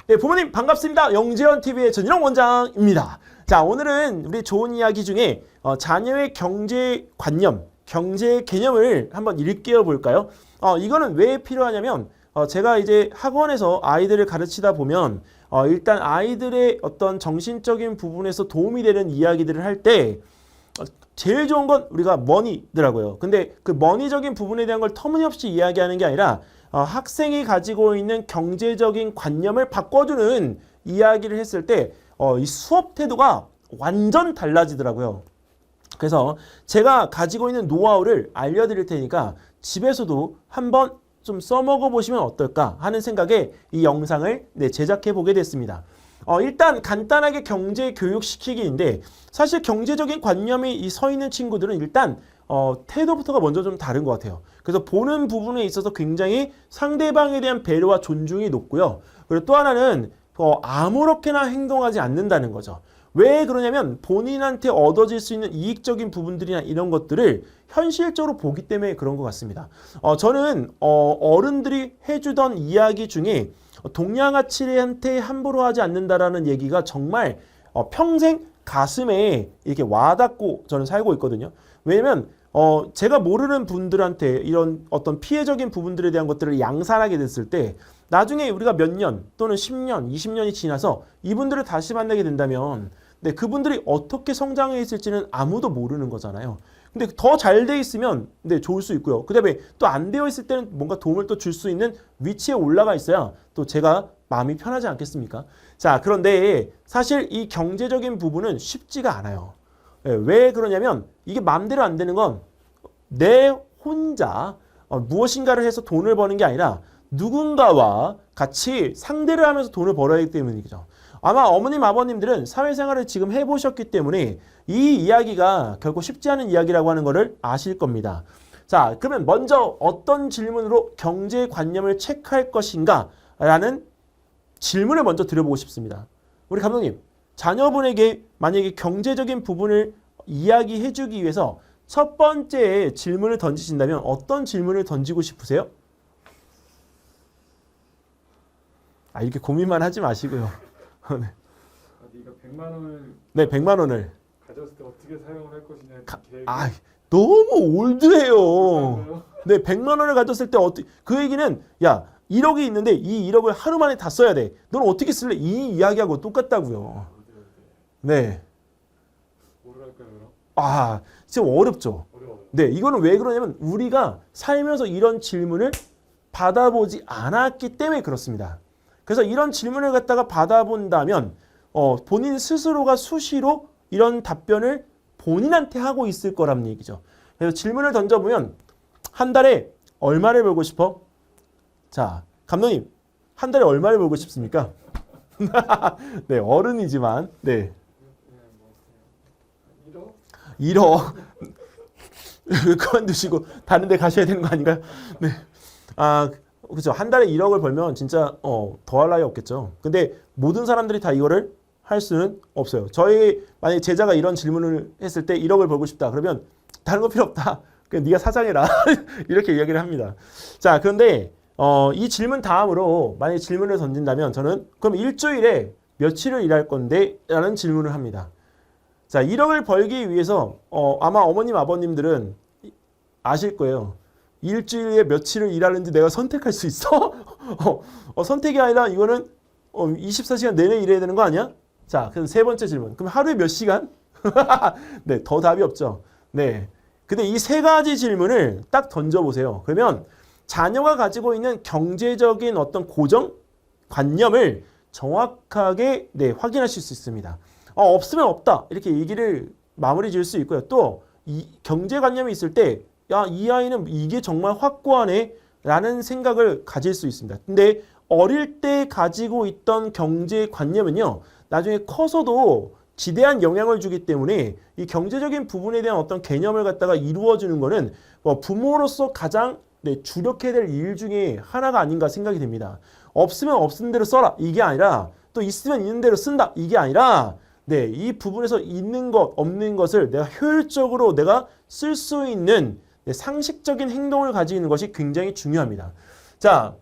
네, 부모님 반갑습니다. 영재현TV의 전일영 원장입니다. 자, 오늘은 우리 좋은 이야기 중에 자녀의 경제관념, 경제 개념을 한번 일깨워 볼까요? 이거는 왜 필요하냐면 제가 이제 학원에서 아이들을 가르치다 보면 일단 아이들의 어떤 정신적인 부분에서 도움이 되는 이야기들을 할 때 제일 좋은 건 우리가 머니더라고요. 근데 그 머니적인 부분에 대한 걸 터무니없이 이야기하는 게 아니라 학생이 가지고 있는 경제적인 관념을 바꿔주는 이야기를 했을 때 이 수업 태도가 완전 달라지더라고요. 그래서 제가 가지고 있는 노하우를 알려드릴 테니까 집에서도 한번 좀 써먹어 보시면 어떨까 하는 생각에 이 영상을 제작해 보게 됐습니다. 일단 간단하게 경제 교육 시키기인데 사실 경제적인 관념이 서 있는 친구들은 일단 태도부터가 먼저 좀 다른 것 같아요. 그래서 보는 부분에 있어서 굉장히 상대방에 대한 배려와 존중이 높고요. 그리고 또 하나는 아무렇게나 행동하지 않는다는 거죠. 왜 그러냐면 본인한테 얻어질 수 있는 이익적인 부분들이나 이런 것들을 현실적으로 보기 때문에 그런 것 같습니다. 저는 어른들이 해주던 이야기 중에 동양아치한테 함부로 하지 않는다라는 얘기가 정말 평생 가슴에 이렇게 와닿고 저는 살고 있거든요. 왜냐면 제가 모르는 분들한테 이런 어떤 피해적인 부분들에 대한 것들을 양산하게 됐을 때 나중에 우리가 몇 년 또는 10년, 20년이 지나서 이분들을 다시 만나게 된다면 그분들이 어떻게 성장해 있을지는 아무도 모르는 거잖아요. 근데 더 잘 돼 있으면 좋을 수 있고요. 그 다음에 또 안 되어 있을 때는 뭔가 도움을 또 줄 수 있는 위치에 올라가 있어야 또 제가 마음이 편하지 않겠습니까? 자, 그런데 사실 이 경제적인 부분은 쉽지가 않아요. 왜 그러냐면 이게 마음대로 안 되는 건 내 혼자 무엇인가를 해서 돈을 버는 게 아니라 누군가와 같이 상대를 하면서 돈을 벌어야 하기 때문이죠. 아마 어머님, 아버님들은 사회생활을 지금 해보셨기 때문에 이 이야기가 결코 쉽지 않은 이야기라고 하는 것을 아실 겁니다. 자, 그러면 먼저 어떤 질문으로 경제관념을 체크할 것인가 라는 질문을 먼저 드려보고 싶습니다. 우리 감독님, 자녀분에게 만약에 경제적인 부분을 이야기해 주기 위해서 첫 번째 질문을 던지신다면 어떤 질문을 던지고 싶으세요? 이렇게 고민만 하지 마시고요. 네. 네가 100만 원을 네, 100만 원을 가졌을 때 어떻게 사용을 할 것이냐 계획이 너무 올드해요. 네, 100만 원을 가졌을 때 그 얘기는 야, 1억이 있는데 이 1억을 하루 만에 다 써야 돼. 너는 어떻게 쓸래? 이 이야기하고 똑같다고요. 네. 뭐를 할까요, 그럼? 지금 어렵죠. 어려워요. 네, 이거는 왜 그러냐면 우리가 살면서 이런 질문을 받아보지 않았기 때문에 그렇습니다. 그래서 이런 질문을 갖다가 받아본다면 본인 스스로가 수시로 이런 답변을 본인한테 하고 있을 거란 얘기죠. 그래서 질문을 던져보면 한 달에 얼마를 벌고 싶어? 자, 감독님, 한 달에 얼마를 벌고 싶습니까? 네, 어른이지만 네. 1억. 그만두시고 다른 데 가셔야 되는 거 아닌가요? 네. 그렇죠. 한 달에 1억을 벌면 진짜 더할 나위 없겠죠. 근데 모든 사람들이 다 이거를 할 수는 없어요. 만약에 제자가 이런 질문을 했을 때 1억을 벌고 싶다. 그러면 다른 거 필요 없다. 그냥 네가 사장해라. 이렇게 이야기를 합니다. 자, 그런데 이 질문 다음으로 만약에 질문을 던진다면 저는 그럼 일주일에 며칠을 일할 건데? 라는 질문을 합니다. 자, 1억을 벌기 위해서 아마 어머님, 아버님들은 아실 거예요. 일주일에 며칠을 일하는지 내가 선택할 수 있어? 선택이 아니라 이거는 24시간 내내 일해야 되는 거 아니야? 자, 그럼 세 번째 질문. 그럼 하루에 몇 시간? 네, 더 답이 없죠. 네. 근데 이 세 가지 질문을 딱 던져보세요. 그러면 자녀가 가지고 있는 경제적인 어떤 고정관념을 정확하게 확인하실 수 있습니다. 없으면 없다. 이렇게 얘기를 마무리 지을 수 있고요. 또 이 경제관념이 있을 때 야, 이 아이는 이게 정말 확고하네 라는 생각을 가질 수 있습니다. 근데 어릴 때 가지고 있던 경제관념은요, 나중에 커서도 지대한 영향을 주기 때문에 이 경제적인 부분에 대한 어떤 개념을 갖다가 이루어주는 거는 부모로서 가장 주력해야 될 일 중에 하나가 아닌가 생각이 됩니다. 없으면 없은 대로 써라. 이게 아니라 또 있으면 있는 대로 쓴다. 이게 아니라 이 부분에서 있는 것, 없는 것을 내가 효율적으로 내가 쓸 수 있는 상식적인 행동을 가지고 있는 것이 굉장히 중요합니다. 자,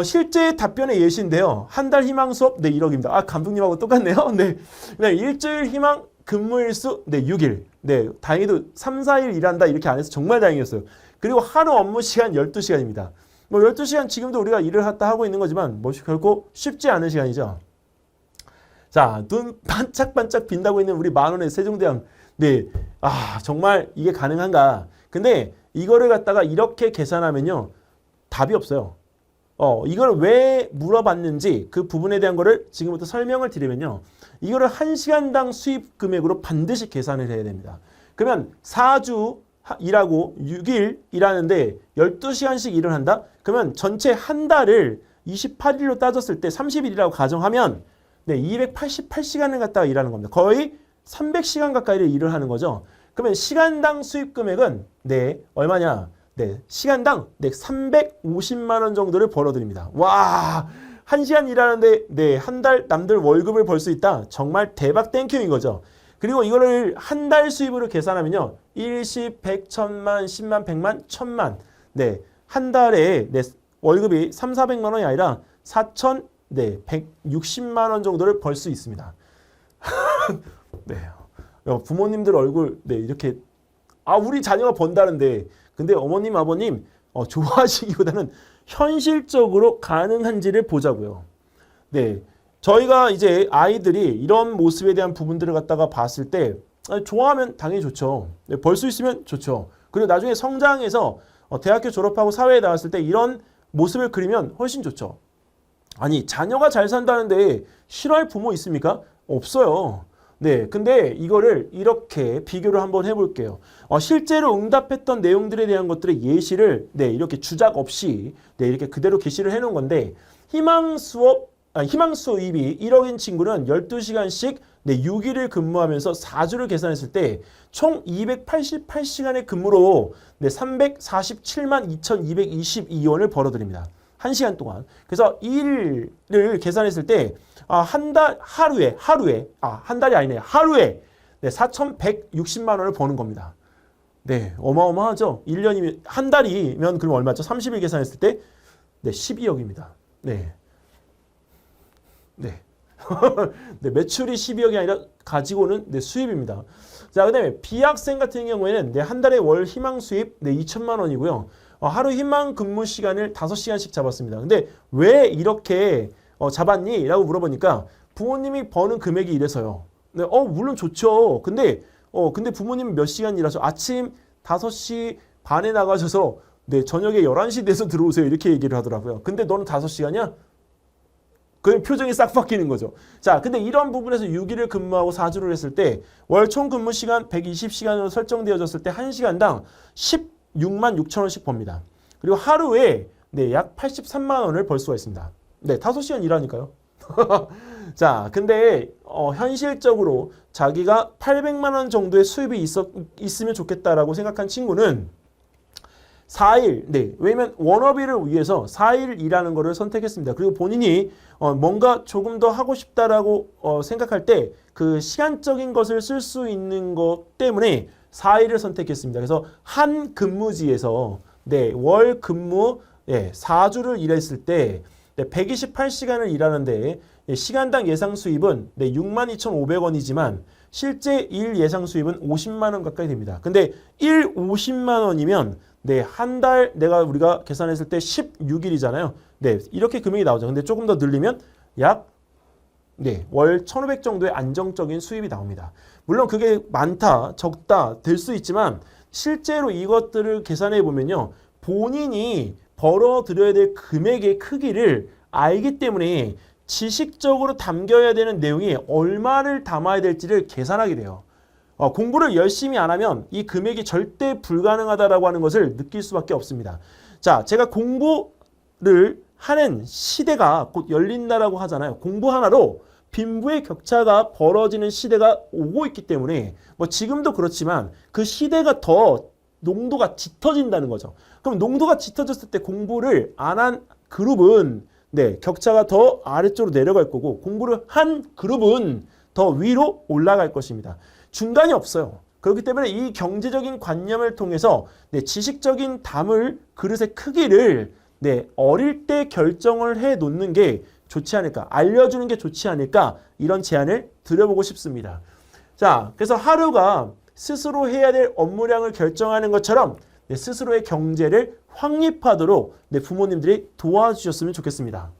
실제 답변의 예시인데요. 한 달 희망 수업 네 1억입니다. 아, 감독님하고 똑같네요. 네. 네, 일주일 희망 근무일수 네 6일. 네, 다행히도 3, 4일 일한다 이렇게 안 해서 정말 다행이었어요. 그리고 하루 업무 시간 12시간입니다. 뭐 12시간 지금도 우리가 일을 하다 하고 있는 거지만 뭐 결코 쉽지 않은 시간이죠. 자, 눈 반짝반짝 빈다고 있는 우리 만원의 세종대왕. 네, 아, 정말 이게 가능한가? 근데 이거를 갖다가 이렇게 계산하면요, 답이 없어요. 이걸 왜 물어봤는지 그 부분에 대한 거를 지금부터 설명을 드리면요, 이거를 1시간당 수입 금액으로 반드시 계산을 해야 됩니다. 그러면 4주 일하고 6일 일하는데 12시간씩 일을 한다? 그러면 전체 한 달을 28일로 따졌을 때 30일이라고 가정하면 네, 288시간을 갖다가 일하는 겁니다. 거의 300시간 가까이를 일을 하는 거죠. 그러면 시간당 수입 금액은 네, 얼마냐? 네, 시간당 네, 350만 원 정도를 벌어드립니다. 와, 1시간 일하는데 네, 한 달 남들 월급을 벌 수 있다. 정말 대박 땡큐인 거죠. 그리고 이거를 한 달 수입으로 계산하면요, 일십, 백, 천만, 10만, 100만, 1000만. 네, 한 달에 네, 월급이 3, 400만 원이 아니라 4천 네, 160만 원 정도를 벌 수 있습니다. 네. 부모님들 얼굴 네, 이렇게 우리 자녀가 번다는데, 근데 어머님 아버님 좋아하시기보다는 현실적으로 가능한지를 보자고요. 네. 저희가 이제 아이들이 이런 모습에 대한 부분들을 갖다가 봤을 때 좋아하면 당연히 좋죠. 네, 벌 수 있으면 좋죠. 그리고 나중에 성장해서 대학교 졸업하고 사회에 나왔을 때 이런 모습을 그리면 훨씬 좋죠. 아니, 자녀가 잘 산다는데 싫어할 부모 있습니까? 없어요. 네, 근데 이거를 이렇게 비교를 한번 해볼게요. 실제로 응답했던 내용들에 대한 것들의 예시를 네, 이렇게 주작 없이 네, 이렇게 그대로 게시를 해놓은 건데, 희망 수입이 1억인 친구는 12시간씩 네, 6일을 근무하면서 4주를 계산했을 때 총 288시간의 근무로 네, 347만 2,222원을 벌어들입니다. 1시간 동안. 그래서 이 일을 계산했을 때 한 달이 아니네요. 하루에 네, 4,160만 원을 버는 겁니다. 네, 어마어마하죠. 1년이면 한 달이면 그럼 얼마죠? 30일 계산했을 때 네, 12억입니다. 네. 네. 네, 매출이 12억이 아니라 가지고는 네, 수입입니다. 자, 그다음에 비학생 같은 경우에는 네, 한 달에 월 희망 수입 네, 2천만 원이고요. 하루 희망 근무 시간을 5시간씩 잡았습니다. 근데 왜 이렇게 잡았니? 라고 물어보니까 부모님이 버는 금액이 이래서요. 네, 물론 좋죠. 근데 부모님 몇 시간 일하죠? 아침 5시 반에 나가셔서 네, 저녁에 11시 돼서 들어오세요. 이렇게 얘기를 하더라고요. 근데 너는 5시간이야? 그 표정이 싹 바뀌는 거죠. 자, 근데 이런 부분에서 6일을 근무하고 4주를 했을 때 월 총 근무 시간 120시간으로 설정되어졌을 때 1시간당 16만 6천 원씩 법니다. 그리고 하루에 네, 약 83만 원을 벌 수가 있습니다. 네, 5시간 일하니까요. 자, 근데 현실적으로 자기가 800만 원 정도의 수입이 있으면 좋겠다라고 생각한 친구는 4일, 네, 왜냐면 워너비를 위해서 4일 일하는 거를 선택했습니다. 그리고 본인이 뭔가 조금 더 하고 싶다라고 생각할 때 그 시간적인 것을 쓸 수 있는 것 때문에 4일을 선택했습니다. 그래서 한 근무지에서 네, 월 근무 네, 4주를 일했을 때 네, 128시간을 일하는데 시간당 예상 수입은 네, 62,500원이지만 실제 일 예상 수입은 50만 원 가까이 됩니다. 근데 50만 원이면 네, 한 달 우리가 계산했을 때 16일이잖아요. 네, 이렇게 금액이 나오죠. 근데 조금 더 늘리면 약 네, 월 1,500 정도의 안정적인 수입이 나옵니다. 물론 그게 많다, 적다 될 수 있지만 실제로 이것들을 계산해 보면요, 본인이 벌어들여야 될 금액의 크기를 알기 때문에 지식적으로 담겨야 되는 내용이 얼마를 담아야 될지를 계산하게 돼요. 공부를 열심히 안 하면 이 금액이 절대 불가능하다라고 하는 것을 느낄 수밖에 없습니다. 자, 제가 공부를 하는 시대가 곧 열린다라고 하잖아요. 공부 하나로 빈부의 격차가 벌어지는 시대가 오고 있기 때문에 뭐 지금도 그렇지만 그 시대가 더 농도가 짙어진다는 거죠. 그럼 농도가 짙어졌을 때 공부를 안 한 그룹은 네, 격차가 더 아래쪽으로 내려갈 거고 공부를 한 그룹은 더 위로 올라갈 것입니다. 중간이 없어요. 그렇기 때문에 이 경제적인 관념을 통해서 네, 지식적인 담을 그릇의 크기를 네, 어릴 때 결정을 해 놓는 게 좋지 않을까, 알려주는 게 좋지 않을까, 이런 제안을 드려보고 싶습니다. 자, 그래서 하루가 스스로 해야 될 업무량을 결정하는 것처럼 네, 스스로의 경제를 확립하도록 네, 부모님들이 도와주셨으면 좋겠습니다.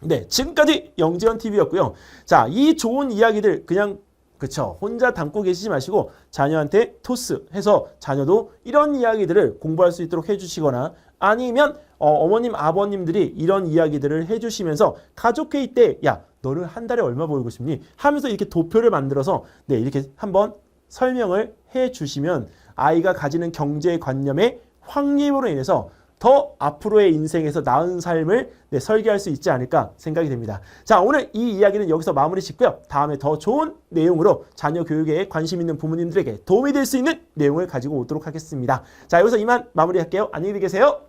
네, 지금까지 영재원 TV였고요. 자, 이 좋은 이야기들 그냥 그쵸, 혼자 담고 계시지 마시고 자녀한테 토스해서 자녀도 이런 이야기들을 공부할 수 있도록 해주시거나 아니면 어머님, 아버님들이 이런 이야기들을 해주시면서 가족회의 때 야, 너는 한 달에 얼마 벌고 싶니? 하면서 이렇게 도표를 만들어서 네, 이렇게 한번 설명을 해주시면 아이가 가지는 경제관념의 확립으로 인해서 더 앞으로의 인생에서 나은 삶을 네, 설계할 수 있지 않을까 생각이 됩니다. 자, 오늘 이 이야기는 여기서 마무리 짓고요. 다음에 더 좋은 내용으로 자녀 교육에 관심 있는 부모님들에게 도움이 될 수 있는 내용을 가지고 오도록 하겠습니다. 자, 여기서 이만 마무리할게요. 안녕히 계세요.